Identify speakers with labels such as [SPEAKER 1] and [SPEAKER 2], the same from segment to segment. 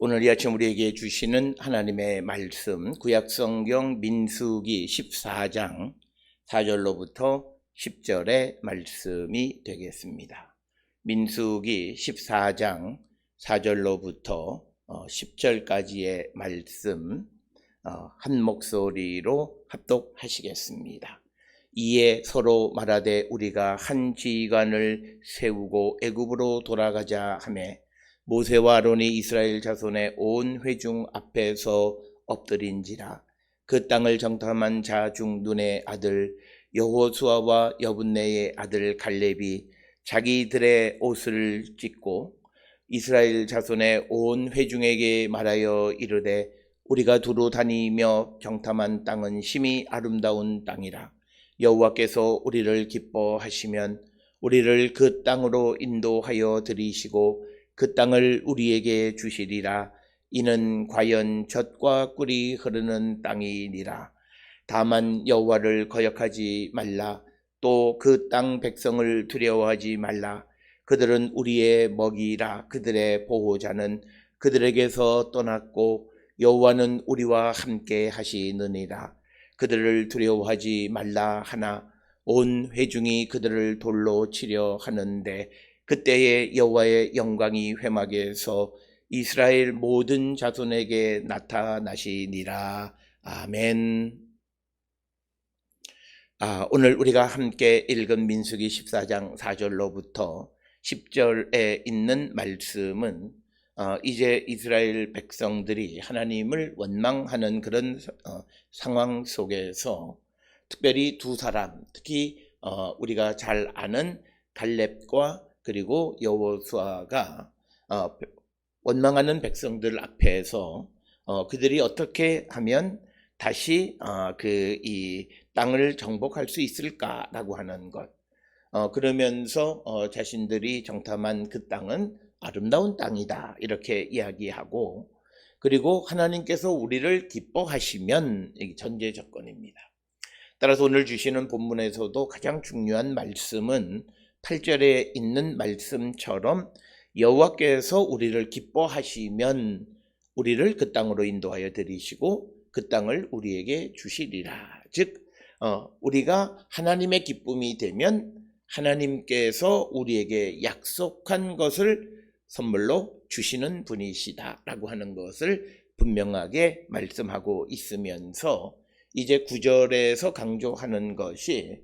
[SPEAKER 1] 오늘 이 아침 우리에게 주시는 하나님의 말씀, 구약성경 민수기 14장 4절로부터 10절의 말씀이 되겠습니다. 민수기 14장 4절로부터 10절까지의 말씀 한 목소리로 합독하시겠습니다. 이에 서로 말하되 우리가 한 지휘관을 세우고 애굽으로 돌아가자 하매 모세와 아론이 이스라엘 자손의 온 회중 앞에서 엎드린지라. 그 땅을 정탐한 자 중 눈의 아들 여호수아와 여분네의 아들 갈렙이 자기들의 옷을 찢고 이스라엘 자손의 온 회중에게 말하여 이르되 우리가 두루 다니며 정탐한 땅은 심히 아름다운 땅이라. 여호와께서 우리를 기뻐하시면 우리를 그 땅으로 인도하여 들이시고 그 땅을 우리에게 주시리라. 이는 과연 젖과 꿀이 흐르는 땅이니라. 다만 여호와를 거역하지 말라. 또 그 땅 백성을 두려워하지 말라. 그들은 우리의 먹이라. 그들의 보호자는 그들에게서 떠났고 여호와는 우리와 함께 하시느니라. 그들을 두려워하지 말라 하나 온 회중이 그들을 돌로 치려 하는데 그때에 여호와의 영광이 회막에서 이스라엘 모든 자손에게 나타나시니라. 아멘. 오늘 우리가 함께 읽은 민수기 14장 4절로부터 10절에 있는 말씀은 이제 이스라엘 백성들이 하나님을 원망하는 그런 상황 속에서 특별히 두 사람, 특히 우리가 잘 아는 갈렙과 그리고 여호수아가 원망하는 백성들 앞에서 그들이 어떻게 하면 다시 이 땅을 정복할 수 있을까라고 하는 것. 그러면서 자신들이 정탐한 그 땅은 아름다운 땅이다 이렇게 이야기하고, 그리고 하나님께서 우리를 기뻐하시면 이게 전제 조건입니다. 따라서 오늘 주시는 본문에서도 가장 중요한 말씀은 8절에 있는 말씀처럼 여호와께서 우리를 기뻐하시면 우리를 그 땅으로 인도하여 들이시고 그 땅을 우리에게 주시리라. 즉 우리가 하나님의 기쁨이 되면 하나님께서 우리에게 약속한 것을 선물로 주시는 분이시다 라고 하는 것을 분명하게 말씀하고 있으면서 이제 9절에서 강조하는 것이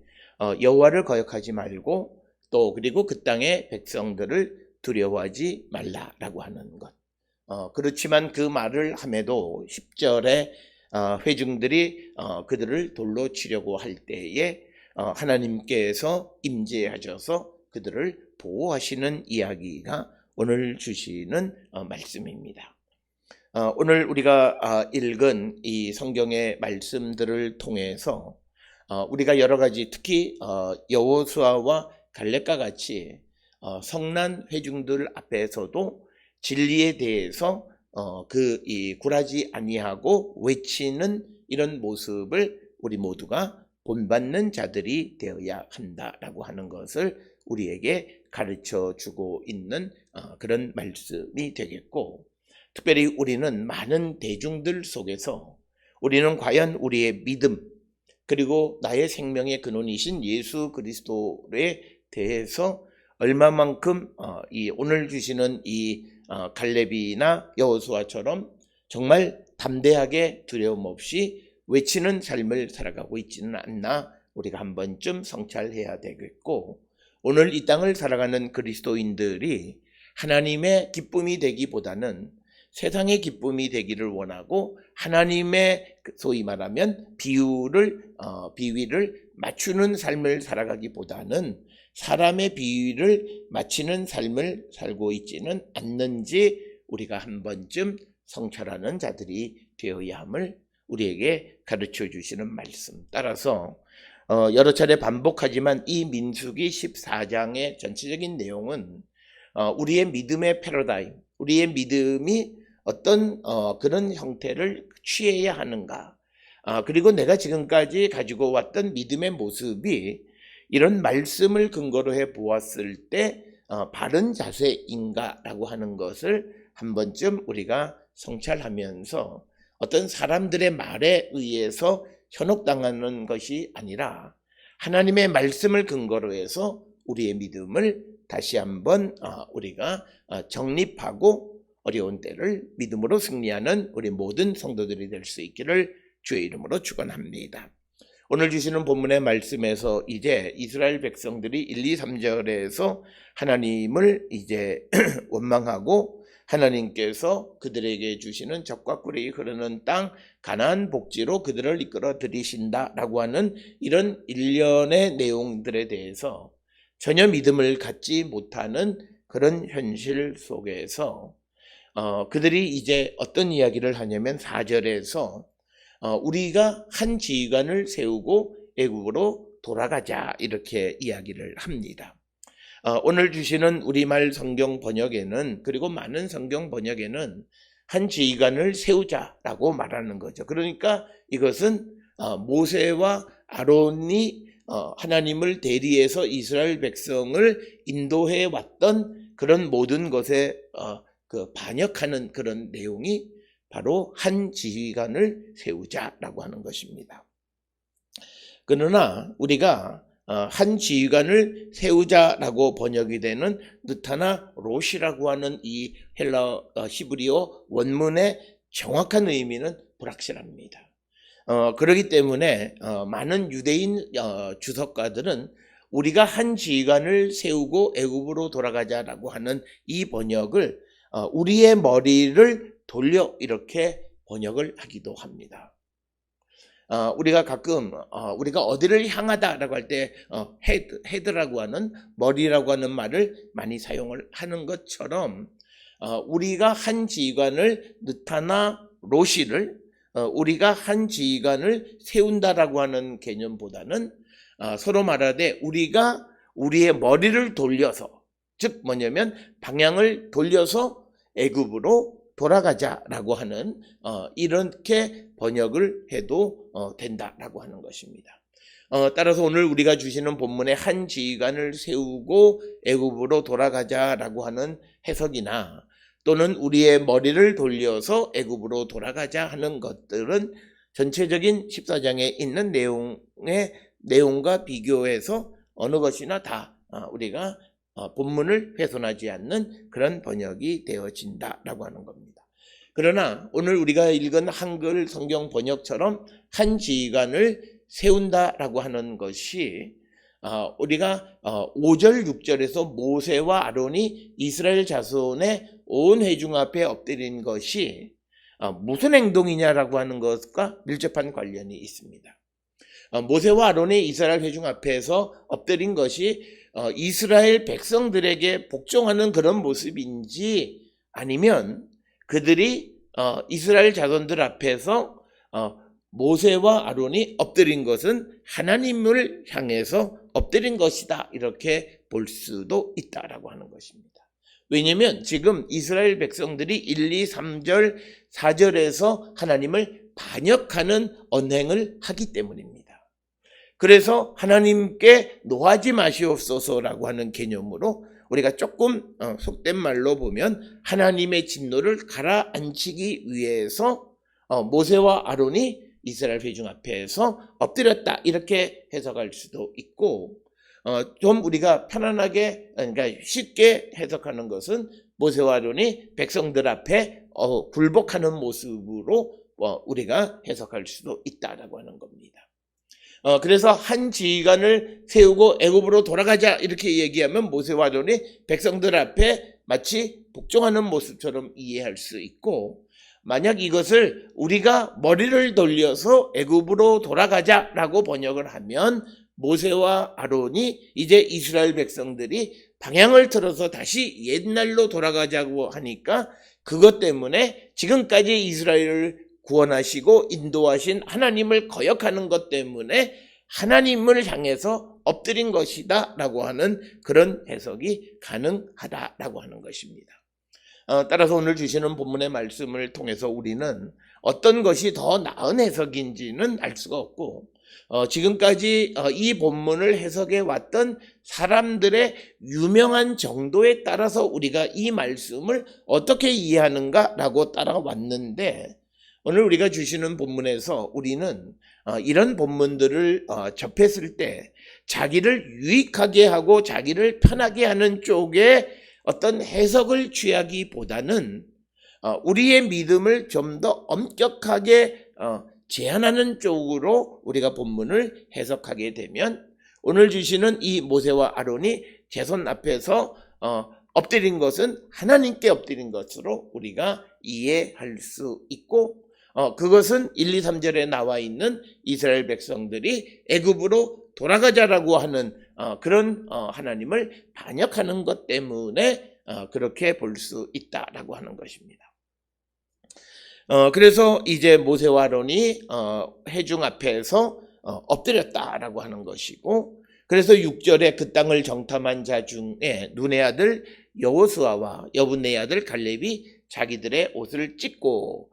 [SPEAKER 1] 여호와를 거역하지 말고 또 그리고 그 땅의 백성들을 두려워하지 말라라고 하는 것. 그렇지만 그 말을 함에도 10절에 회중들이 그들을 돌로 치려고 할 때에 하나님께서 임재하셔서 그들을 보호하시는 이야기가 오늘 주시는 말씀입니다. 오늘 우리가 읽은 이 성경의 말씀들을 통해서 우리가 여러 가지 특히 여호수아와 갈렙과 같이 성난 회중들 앞에서도 진리에 대해서 굴하지 아니하고 외치는 이런 모습을 우리 모두가 본받는 자들이 되어야 한다라고 하는 것을 우리에게 가르쳐 주고 있는 그런 말씀이 되겠고, 특별히 우리는 많은 대중들 속에서 우리는 과연 우리의 믿음 그리고 나의 생명의 근원이신 예수 그리스도에 대해서 얼마만큼 오늘 주시는 이 갈렙이나 여호수아처럼 정말 담대하게 두려움 없이 외치는 삶을 살아가고 있지는 않나 우리가 한 번쯤 성찰해야 되겠고, 오늘 이 땅을 살아가는 그리스도인들이 하나님의 기쁨이 되기보다는 세상의 기쁨이 되기를 원하고 하나님의 소위 말하면 비위를 맞추는 삶을 살아가기보다는 사람의 비위를 맞추는 삶을 살고 있지는 않는지 우리가 한 번쯤 성찰하는 자들이 되어야 함을 우리에게 가르쳐 주시는 말씀. 따라서 여러 차례 반복하지만 이 민수기 14장의 전체적인 내용은 우리의 믿음의 패러다임, 우리의 믿음이 어떤 그런 형태를 취해야 하는가, 그리고 내가 지금까지 가지고 왔던 믿음의 모습이 이런 말씀을 근거로 해 보았을 때 바른 자세인가라고 하는 것을 한 번쯤 우리가 성찰하면서 어떤 사람들의 말에 의해서 현혹당하는 것이 아니라 하나님의 말씀을 근거로 해서 우리의 믿음을 다시 한번 우리가 정립하고 어려운 때를 믿음으로 승리하는 우리 모든 성도들이 될 수 있기를 주의 이름으로 축원합니다. 오늘 주시는 본문의 말씀에서 이제 이스라엘 백성들이 1, 2, 3절에서 하나님을 이제 원망하고 하나님께서 그들에게 주시는 젖과 꿀이 흐르는 땅 가나안 복지로 그들을 이끌어 들이신다라고 하는 이런 일련의 내용들에 대해서 전혀 믿음을 갖지 못하는 그런 현실 속에서 그들이 이제 어떤 이야기를 하냐면 4절에서 우리가 한 지휘관을 세우고 애굽으로 돌아가자 이렇게 이야기를 합니다. 오늘 주시는 우리말 성경 번역에는 그리고 많은 성경 번역에는 한 지휘관을 세우자라고 말하는 거죠. 그러니까 이것은 모세와 아론이 하나님을 대리해서 이스라엘 백성을 인도해 왔던 그런 모든 것에 반역하는 그런 내용이 바로 한 지휘관을 세우자라고 하는 것입니다. 그러나 우리가 한 지휘관을 세우자라고 번역이 되는 느타나 롯이라고 하는 이 헬라 히브리어 원문의 정확한 의미는 불확실합니다. 그렇기 때문에 많은 유대인 주석가들은 우리가 한 지휘관을 세우고 애굽으로 돌아가자라고 하는 이 번역을 우리의 머리를 돌려 이렇게 번역을 하기도 합니다. 우리가 가끔 우리가 어디를 향하다라고 할 때 헤드라고 하는 머리라고 하는 말을 많이 사용을 하는 것처럼 우리가 한 지휘관을 느타나 롯이를 우리가 한 지휘관을 세운다라고 하는 개념보다는 서로 말하되 우리가 우리의 머리를 돌려서 즉 뭐냐면 방향을 돌려서 애굽으로 돌아가자라고 하는 이렇게 번역을 해도 된다라고 하는 것입니다. 따라서 오늘 우리가 주시는 본문에 한 지휘관을 세우고 애굽으로 돌아가자라고 하는 해석이나 또는 우리의 머리를 돌려서 애굽으로 돌아가자 하는 것들은 전체적인 14장에 있는 내용과 비교해서 어느 것이나 다 우리가 본문을 훼손하지 않는 그런 번역이 되어진다라고 하는 겁니다. 그러나 오늘 우리가 읽은 한글 성경 번역처럼 한 지휘관을 세운다라고 하는 것이 우리가 5절 6절에서 모세와 아론이 이스라엘 자손의 온 회중 앞에 엎드린 것이 무슨 행동이냐라고 하는 것과 밀접한 관련이 있습니다. 모세와 아론이 이스라엘 회중 앞에서 엎드린 것이 이스라엘 백성들에게 복종하는 그런 모습인지 아니면 그들이 이스라엘 자손들 앞에서 모세와 아론이 엎드린 것은 하나님을 향해서 엎드린 것이다 이렇게 볼 수도 있다라고 하는 것입니다. 왜냐하면 지금 이스라엘 백성들이 1, 2, 3절, 4절에서 하나님을 반역하는 언행을 하기 때문입니다. 그래서 하나님께 노하지 마시옵소서라고 하는 개념으로 우리가 조금 속된 말로 보면 하나님의 진노를 가라앉히기 위해서 모세와 아론이 이스라엘 회중 앞에서 엎드렸다 이렇게 해석할 수도 있고 좀 우리가 편안하게 그러니까 쉽게 해석하는 것은 모세와 아론이 백성들 앞에 굴복하는 모습으로 우리가 해석할 수도 있다라고 하는 겁니다. 그래서 한 지휘관을 세우고 애굽으로 돌아가자 이렇게 얘기하면 모세와 아론이 백성들 앞에 마치 복종하는 모습처럼 이해할 수 있고 만약 이것을 우리가 머리를 돌려서 애굽으로 돌아가자라고 번역을 하면 모세와 아론이 이제 이스라엘 백성들이 방향을 틀어서 다시 옛날로 돌아가자고 하니까 그것 때문에 지금까지 이스라엘을 구원하시고 인도하신 하나님을 거역하는 것 때문에 하나님을 향해서 엎드린 것이다 라고 하는 그런 해석이 가능하다라고 하는 것입니다. 따라서 오늘 주시는 본문의 말씀을 통해서 우리는 어떤 것이 더 나은 해석인지는 알 수가 없고 지금까지 이 본문을 해석해 왔던 사람들의 유명한 정도에 따라서 우리가 이 말씀을 어떻게 이해하는가라고 따라왔는데, 오늘 우리가 주시는 본문에서 우리는 이런 본문들을 접했을 때 자기를 유익하게 하고 자기를 편하게 하는 쪽에 어떤 해석을 취하기보다는 우리의 믿음을 좀 더 엄격하게 제한하는 쪽으로 우리가 본문을 해석하게 되면, 오늘 주시는 이 모세와 아론이 제선 앞에서 엎드린 것은 하나님께 엎드린 것으로 우리가 이해할 수 있고, 그것은 1, 2, 3절에 나와 있는 이스라엘 백성들이 애굽으로 돌아가자라고 하는 그런 하나님을 반역하는 것 때문에 그렇게 볼 수 있다라고 하는 것입니다. 그래서 이제 모세와 아론이 회중 앞에서 엎드렸다라고 하는 것이고, 그래서 6절에 그 땅을 정탐한 자 중에 눈의 아들 여호수아와 여분의 아들 갈렙이 자기들의 옷을 찢고,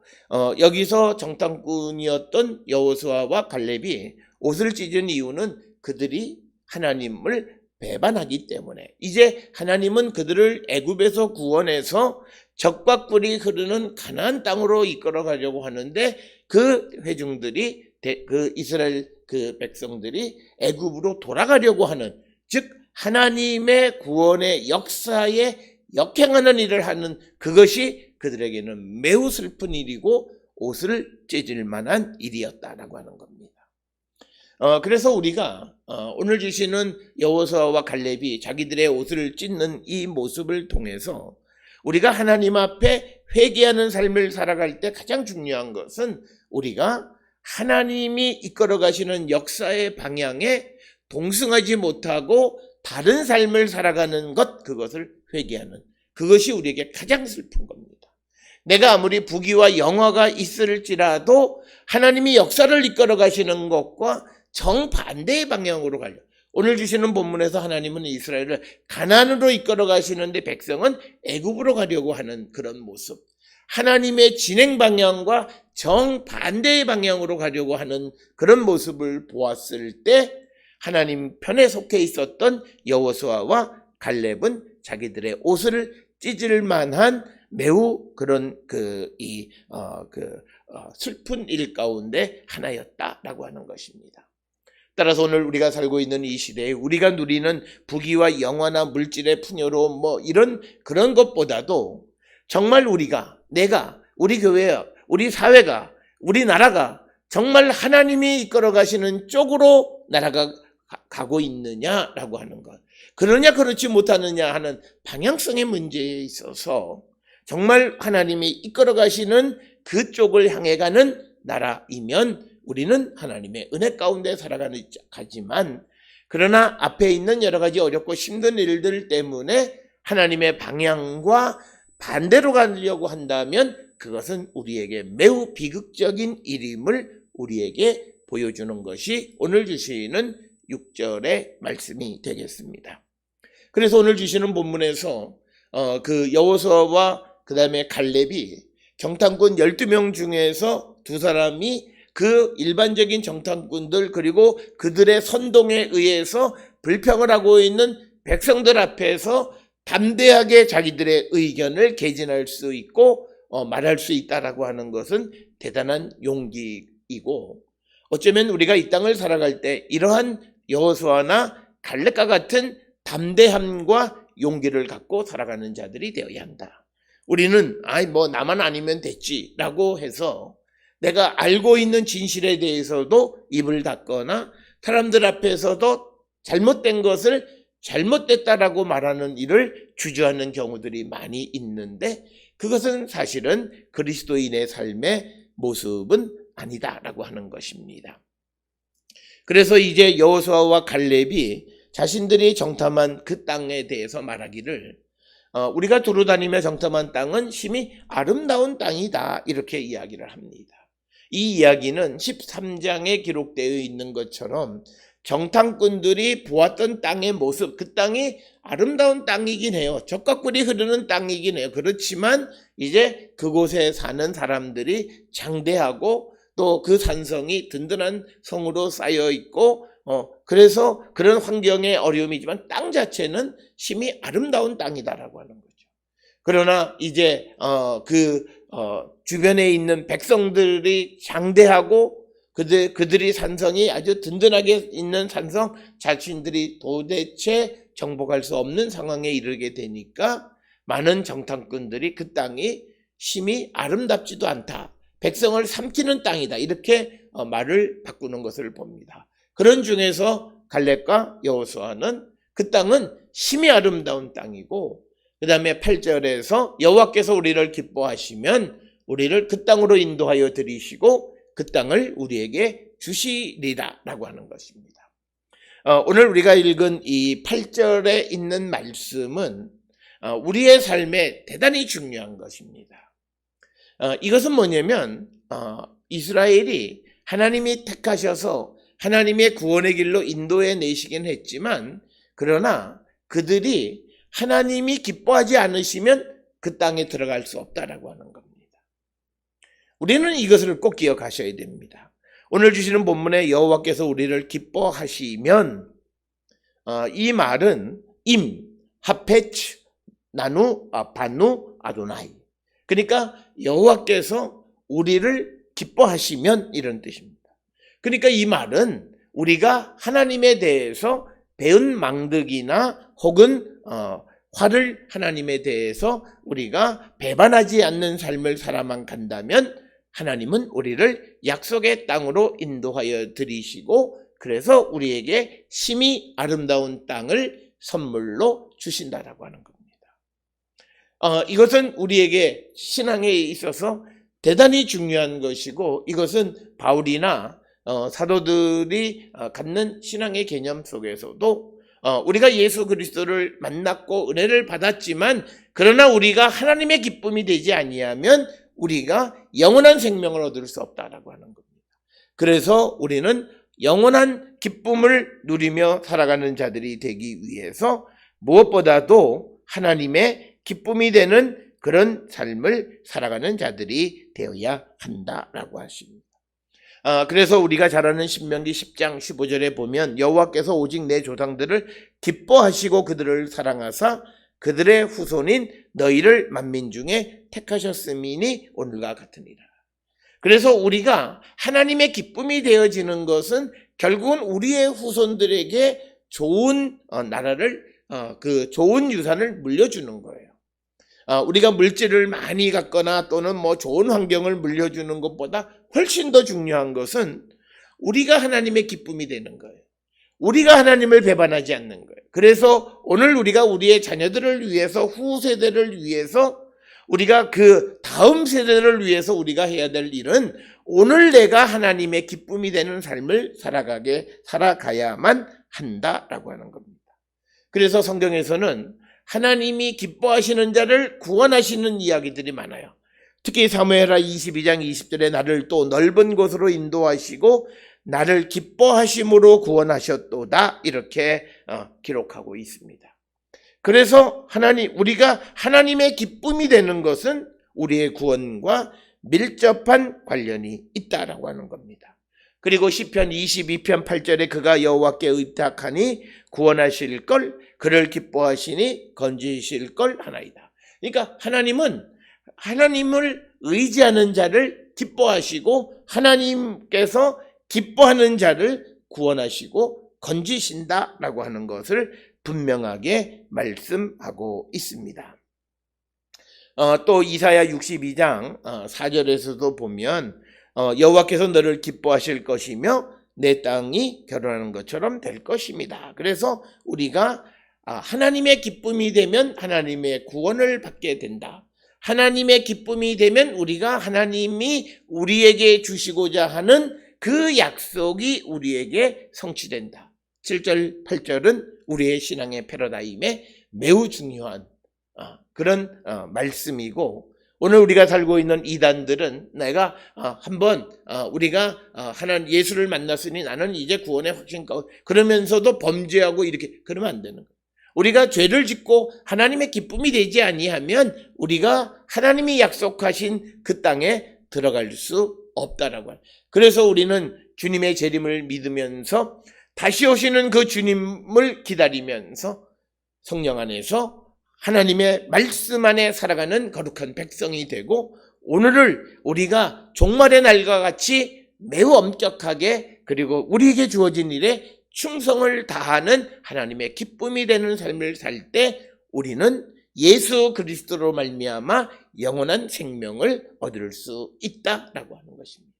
[SPEAKER 1] 여기서 정탐꾼이었던 여호수아와 갈렙이 옷을 찢은 이유는 그들이 하나님을 배반하기 때문에, 이제 하나님은 그들을 애굽에서 구원해서 적과 꿀이 흐르는 가나안 땅으로 이끌어 가려고 하는데, 그 회중들이 그 이스라엘 그 백성들이 애굽으로 돌아가려고 하는, 즉 하나님의 구원의 역사에 역행하는 일을 하는, 그것이 그들에게는 매우 슬픈 일이고 옷을 찢을 만한 일이었다라고 하는 겁니다. 그래서 우리가 오늘 주시는 여호수아와 갈렙이 자기들의 옷을 찢는 이 모습을 통해서 우리가 하나님 앞에 회개하는 삶을 살아갈 때 가장 중요한 것은 우리가 하나님이 이끌어 가시는 역사의 방향에 동승하지 못하고 다른 삶을 살아가는 것, 그것을 회개하는, 그것이 우리에게 가장 슬픈 겁니다. 내가 아무리 부귀와 영화가 있을지라도 하나님이 역사를 이끌어 가시는 것과 정반대의 방향으로 가려. 오늘 주시는 본문에서 하나님은 이스라엘을 가나안으로 이끌어 가시는데 백성은 애굽으로 가려고 하는 그런 모습, 하나님의 진행 방향과 정반대의 방향으로 가려고 하는 그런 모습을 보았을 때, 하나님 편에 속해 있었던 여호수아와 갈렙은 자기들의 옷을 찢을 만한 매우 그런 슬픈 일 가운데 하나였다라고 하는 것입니다. 따라서 오늘 우리가 살고 있는 이 시대에 우리가 누리는 부귀와 영화나 물질의 풍요로움, 이런 그런 것보다도 정말 내가, 우리 교회야, 우리 사회가, 우리 나라가 정말 하나님이 이끌어 가시는 쪽으로 나라가 가고 있느냐라고 하는 것, 그러냐 그렇지 못하느냐 하는 방향성의 문제에 있어서 정말 하나님이 이끌어 가시는 그쪽을 향해 가는 나라이면 우리는 하나님의 은혜 가운데 살아가지만, 그러나 앞에 있는 여러 가지 어렵고 힘든 일들 때문에 하나님의 방향과 반대로 가려고 한다면 그것은 우리에게 매우 비극적인 일임을 우리에게 보여주는 것이 오늘 주시는 6절의 말씀이 되겠습니다. 그래서 오늘 주시는 본문에서 그 여호수아와 그 다음에 갈렙이 정탐꾼 12명 중에서 두 사람이 그 일반적인 정탐꾼들 그리고 그들의 선동에 의해서 불평을 하고 있는 백성들 앞에서 담대하게 자기들의 의견을 개진할 수 있고 말할 수 있다라고 하는 것은 대단한 용기이고, 어쩌면 우리가 이 땅을 살아갈 때 이러한 여호수아나 갈렙과 같은 담대함과 용기를 갖고 살아가는 자들이 되어야 한다. 우리는 나만 아니면 됐지라고 해서 내가 알고 있는 진실에 대해서도 입을 닫거나 사람들 앞에서도 잘못된 것을 잘못됐다라고 말하는 일을 주저하는 경우들이 많이 있는데, 그것은 사실은 그리스도인의 삶의 모습은 아니다라고 하는 것입니다. 그래서 이제 여호수아와 갈렙이 자신들이 정탐한 그 땅에 대해서 말하기를, 우리가 두루 다니며 정탐한 땅은 심히 아름다운 땅이다, 이렇게 이야기를 합니다. 이 이야기는 13장에 기록되어 있는 것처럼 정탐꾼들이 보았던 땅의 모습, 그 땅이 아름다운 땅이긴 해요. 적과 꿀이 흐르는 땅이긴 해요. 그렇지만 이제 그곳에 사는 사람들이 장대하고 또 그 산성이 든든한 성으로 쌓여 있고 그래서 그런 환경의 어려움이지만 땅 자체는 심히 아름다운 땅이다라고 하는 거죠. 그러나 이제 주변에 있는 백성들이 장대하고 그들이 산성이 아주 든든하게 있는 산성 자신들이 도대체 정복할 수 없는 상황에 이르게 되니까 많은 정탐꾼들이 그 땅이 심히 아름답지도 않다. 백성을 삼키는 땅이다. 이렇게 말을 바꾸는 것을 봅니다. 그런 중에서 갈렙과 여호수아는 그 땅은 심히 아름다운 땅이고 그 다음에 8절에서 여호와께서 우리를 기뻐하시면 우리를 그 땅으로 인도하여 들이시고 그 땅을 우리에게 주시리라 라고 하는 것입니다. 오늘 우리가 읽은 이 8절에 있는 말씀은 우리의 삶에 대단히 중요한 것입니다. 이것은 뭐냐면 이스라엘이 하나님이 택하셔서 하나님의 구원의 길로 인도해 내시긴 했지만 그러나 그들이 하나님이 기뻐하지 않으시면 그 땅에 들어갈 수 없다라고 하는 겁니다. 우리는 이것을 꼭 기억하셔야 됩니다. 오늘 주시는 본문에 여호와께서 우리를 기뻐하시면 이 말은 하페츠, 나누, 바누, 아도나이. 그러니까 여호와께서 우리를 기뻐하시면 이런 뜻입니다. 그러니까 이 말은 우리가 하나님에 대해서 배은 망덕이나 혹은 화를 하나님에 대해서 우리가 배반하지 않는 삶을 살아만 간다면 하나님은 우리를 약속의 땅으로 인도하여 들이시고 그래서 우리에게 심히 아름다운 땅을 선물로 주신다라고 하는 겁니다. 이것은 우리에게 신앙에 있어서 대단히 중요한 것이고 이것은 바울이나 사도들이 갖는 신앙의 개념 속에서도 우리가 예수 그리스도를 만났고 은혜를 받았지만 그러나 우리가 하나님의 기쁨이 되지 아니하면 우리가 영원한 생명을 얻을 수 없다라고 하는 겁니다. 그래서 우리는 영원한 기쁨을 누리며 살아가는 자들이 되기 위해서 무엇보다도 하나님의 기쁨이 되는 그런 삶을 살아가는 자들이 되어야 한다라고 하십니다. 그래서 우리가 잘 아는 신명기 10장 15절에 보면 여호와께서 오직 내 조상들을 기뻐하시고 그들을 사랑하사 그들의 후손인 너희를 만민 중에 택하셨음이니 오늘과 같으니라. 그래서 우리가 하나님의 기쁨이 되어지는 것은 결국은 우리의 후손들에게 좋은 나라를 좋은 유산을 물려주는 거예요. 우리가 물질을 많이 갖거나 또는 좋은 환경을 물려주는 것보다 훨씬 더 중요한 것은 우리가 하나님의 기쁨이 되는 거예요. 우리가 하나님을 배반하지 않는 거예요. 그래서 오늘 우리가 우리의 자녀들을 위해서 후세대를 위해서 우리가 그 다음 세대를 위해서 우리가 해야 될 일은 오늘 내가 하나님의 기쁨이 되는 삶을 살아가야만 한다라고 하는 겁니다. 그래서 성경에서는 하나님이 기뻐하시는 자를 구원하시는 이야기들이 많아요. 특히 사무엘하 22장 20절에 나를 또 넓은 곳으로 인도하시고 나를 기뻐하심으로 구원하셨도다 이렇게 기록하고 있습니다. 그래서 우리가 하나님의 기쁨이 되는 것은 우리의 구원과 밀접한 관련이 있다라고 하는 겁니다. 그리고 시편 22편 8절에 그가 여호와께 의탁하니 구원하실 걸 그를 기뻐하시니 건지실 걸 하나이다. 그러니까 하나님은 하나님을 의지하는 자를 기뻐하시고 하나님께서 기뻐하는 자를 구원하시고 건지신다라고 하는 것을 분명하게 말씀하고 있습니다. 또 이사야 62장 4절에서도 보면 여호와께서 너를 기뻐하실 것이며 내 땅이 결혼하는 것처럼 될 것입니다. 그래서 우리가 하나님의 기쁨이 되면 하나님의 구원을 받게 된다. 하나님의 기쁨이 되면 우리가 하나님이 우리에게 주시고자 하는 그 약속이 우리에게 성취된다. 7절, 8절은 우리의 신앙의 패러다임에 매우 중요한 그런 말씀이고 오늘 우리가 살고 있는 이단들은 내가 한번 우리가 하나님 예수를 만났으니 나는 이제 구원의 확신 그러면서도 범죄하고 이렇게 그러면 안 되는 거예요. 우리가 죄를 짓고 하나님의 기쁨이 되지 아니하면 우리가 하나님이 약속하신 그 땅에 들어갈 수 없다라고 하는. 그래서 우리는 주님의 재림을 믿으면서 다시 오시는 그 주님을 기다리면서 성령 안에서 하나님의 말씀 안에 살아가는 거룩한 백성이 되고, 오늘을 우리가 종말의 날과 같이 매우 엄격하게, 그리고 우리에게 주어진 일에 충성을 다하는 하나님의 기쁨이 되는 삶을 살 때 우리는 예수 그리스도로 말미암아 영원한 생명을 얻을 수 있다라고 하는 것입니다.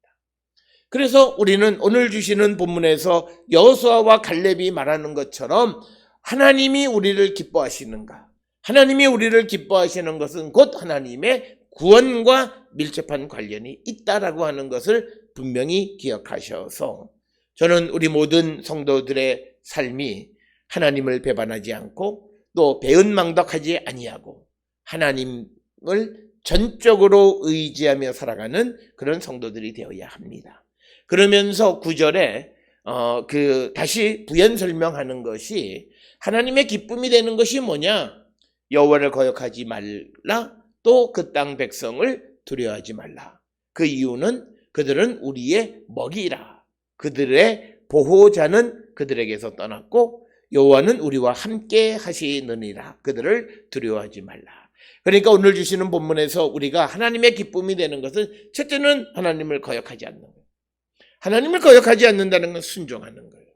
[SPEAKER 1] 그래서 우리는 오늘 주시는 본문에서 여호수아와 갈렙이 말하는 것처럼 하나님이 우리를 기뻐하시는가? 하나님이 우리를 기뻐하시는 것은 곧 하나님의 구원과 밀접한 관련이 있다라고 하는 것을 분명히 기억하셔서, 저는 우리 모든 성도들의 삶이 하나님을 배반하지 않고 또 배은망덕하지 아니하고 하나님을 전적으로 의지하며 살아가는 그런 성도들이 되어야 합니다. 그러면서 9절에 다시 부연 설명하는 것이, 하나님의 기쁨이 되는 것이 뭐냐? 여호와를 거역하지 말라, 또 그 땅 백성을 두려워하지 말라. 그 이유는 그들은 우리의 먹이라. 그들의 보호자는 그들에게서 떠났고 여호와는 우리와 함께 하시느니라. 그들을 두려워하지 말라. 그러니까 오늘 주시는 본문에서 우리가 하나님의 기쁨이 되는 것은, 첫째는 하나님을 거역하지 않는 거예요. 하나님을 거역하지 않는다는 건 순종하는 거예요.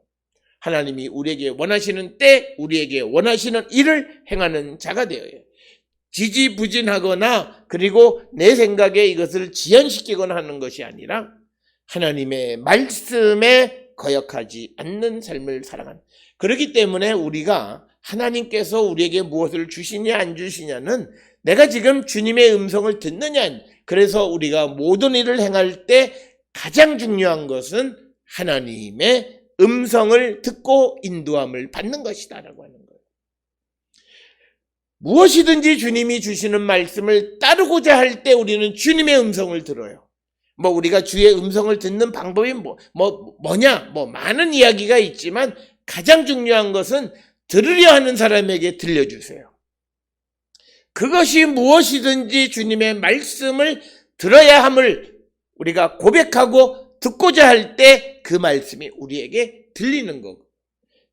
[SPEAKER 1] 하나님이 우리에게 원하시는 때 우리에게 원하시는 일을 행하는 자가 되어요. 지지부진하거나 그리고 내 생각에 이것을 지연시키거나 하는 것이 아니라 하나님의 말씀에 거역하지 않는 삶을 살아가는. 그렇기 때문에 우리가 하나님께서 우리에게 무엇을 주시냐 안 주시냐는 내가 지금 주님의 음성을 듣느냐. 그래서 우리가 모든 일을 행할 때 가장 중요한 것은 하나님의 음성을 듣고 인도함을 받는 것이다라고 하는 거예요. 무엇이든지 주님이 주시는 말씀을 따르고자 할 때 우리는 주님의 음성을 들어요. 우리가 주의 음성을 듣는 방법이 뭐냐? 많은 이야기가 있지만 가장 중요한 것은 들으려 하는 사람에게 들려주세요. 그것이 무엇이든지 주님의 말씀을 들어야 함을 우리가 고백하고 듣고자 할 때 그 말씀이 우리에게 들리는 거고,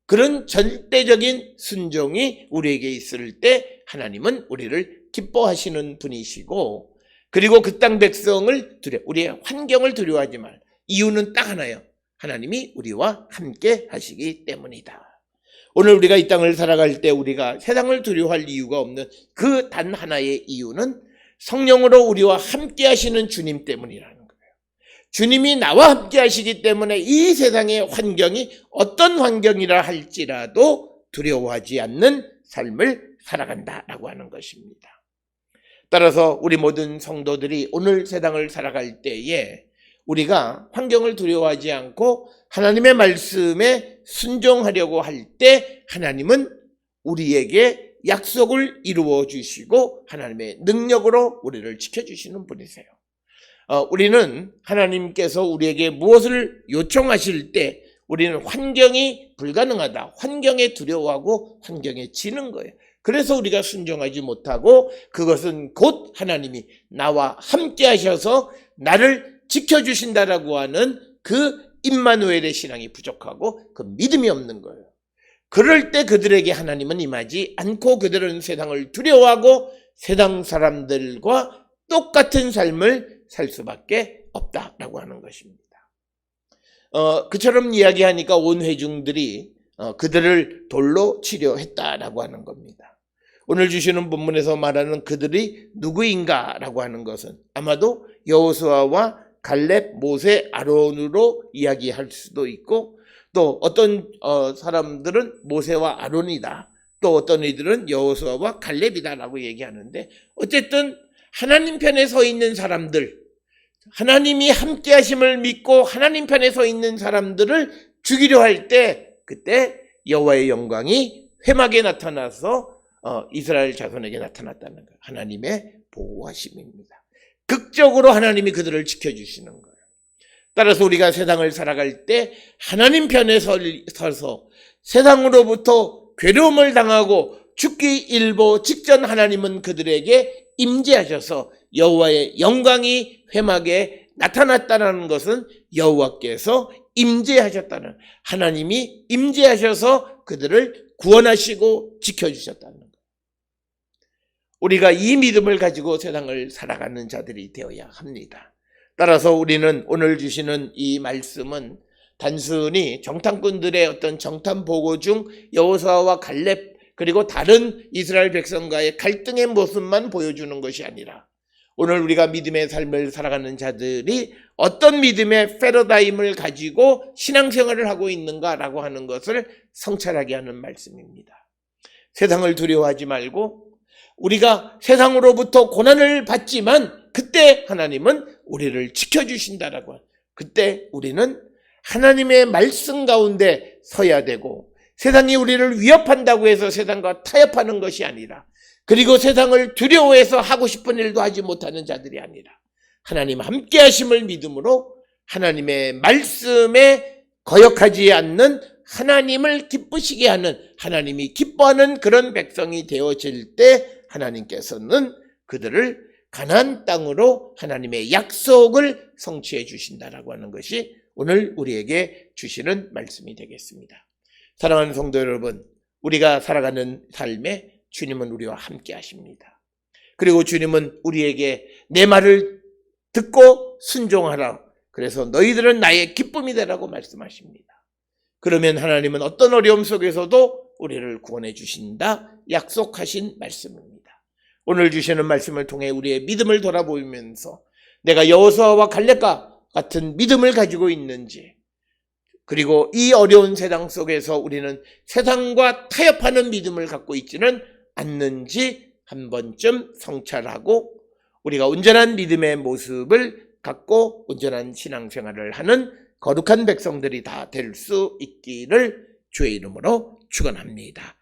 [SPEAKER 1] 그런 절대적인 순종이 우리에게 있을 때 하나님은 우리를 기뻐하시는 분이시고, 그리고 그 땅 백성을 우리의 환경을 두려워하지 말. 이유는 딱 하나예요. 하나님이 우리와 함께 하시기 때문이다. 오늘 우리가 이 땅을 살아갈 때 우리가 세상을 두려워할 이유가 없는 그 단 하나의 이유는 성령으로 우리와 함께 하시는 주님 때문이라는 거예요. 주님이 나와 함께 하시기 때문에 이 세상의 환경이 어떤 환경이라 할지라도 두려워하지 않는 삶을 살아간다라고 하는 것입니다. 따라서 우리 모든 성도들이 오늘 세상을 살아갈 때에 우리가 환경을 두려워하지 않고 하나님의 말씀에 순종하려고 할 때 하나님은 우리에게 약속을 이루어 주시고 하나님의 능력으로 우리를 지켜주시는 분이세요. 우리는 하나님께서 우리에게 무엇을 요청하실 때 우리는 환경이 불가능하다, 환경에 두려워하고 환경에 지는 거예요. 그래서 우리가 순종하지 못하고, 그것은 곧 하나님이 나와 함께 하셔서 나를 지켜주신다라고 하는 그 임마누엘의 신앙이 부족하고 그 믿음이 없는 거예요. 그럴 때 그들에게 하나님은 임하지 않고 그들은 세상을 두려워하고 세상 사람들과 똑같은 삶을 살 수밖에 없다라고 하는 것입니다. 그처럼 이야기하니까 온 회중들이 그들을 돌로 치려했다라고 하는 겁니다. 오늘 주시는 본문에서 말하는 그들이 누구인가라고 하는 것은 아마도 여호수아와 갈렙, 모세, 아론으로 이야기할 수도 있고, 또 어떤 사람들은 모세와 아론이다, 또 어떤 이들은 여호수아와 갈렙이다라고 얘기하는데, 어쨌든 하나님 편에 서 있는 사람들, 하나님이 함께 하심을 믿고 하나님 편에 서 있는 사람들을 죽이려 할 때, 그때 여호와의 영광이 회막에 나타나서 이스라엘 자손에게 나타났다는 거예요. 하나님의 보호하심입니다. 극적으로 하나님이 그들을 지켜주시는 거예요. 따라서 우리가 세상을 살아갈 때 하나님 편에 서서 세상으로부터 괴로움을 당하고 죽기 일보 직전 하나님은 그들에게 임재하셔서 여호와의 영광이 회막에 나타났다는 것은 여호와께서 임재하셨다는, 하나님이 임재하셔서 그들을 구원하시고 지켜주셨다는 것. 우리가 이 믿음을 가지고 세상을 살아가는 자들이 되어야 합니다. 따라서 우리는 오늘 주시는 이 말씀은 단순히 정탐꾼들의 어떤 정탐 보고 중 여호수아와 갈렙 그리고 다른 이스라엘 백성과의 갈등의 모습만 보여주는 것이 아니라 오늘 우리가 믿음의 삶을 살아가는 자들이 어떤 믿음의 패러다임을 가지고 신앙생활을 하고 있는가라고 하는 것을 성찰하게 하는 말씀입니다. 세상을 두려워하지 말고 우리가 세상으로부터 고난을 받지만 그때 하나님은 우리를 지켜주신다라고, 그때 우리는 하나님의 말씀 가운데 서야 되고 세상이 우리를 위협한다고 해서 세상과 타협하는 것이 아니라, 그리고 세상을 두려워해서 하고 싶은 일도 하지 못하는 자들이 아니라 하나님 함께 하심을 믿음으로 하나님의 말씀에 거역하지 않는, 하나님을 기쁘시게 하는, 하나님이 기뻐하는 그런 백성이 되어질 때 하나님께서는 그들을 가나안 땅으로 하나님의 약속을 성취해 주신다라고 하는 것이 오늘 우리에게 주시는 말씀이 되겠습니다. 사랑하는 성도 여러분, 우리가 살아가는 삶에 주님은 우리와 함께 하십니다. 그리고 주님은 우리에게 내 말을 듣고 순종하라, 그래서 너희들은 나의 기쁨이 되라고 말씀하십니다. 그러면 하나님은 어떤 어려움 속에서도 우리를 구원해 주신다 약속하신 말씀입니다. 오늘 주시는 말씀을 통해 우리의 믿음을 돌아보면서 내가 여호수아와 갈렙과 같은 믿음을 가지고 있는지, 그리고 이 어려운 세상 속에서 우리는 세상과 타협하는 믿음을 갖고 있지는 않는지 한 번쯤 성찰하고 우리가 온전한 믿음의 모습을 갖고 온전한 신앙생활을 하는 거룩한 백성들이 다 될 수 있기를 주의 이름으로 축원합니다.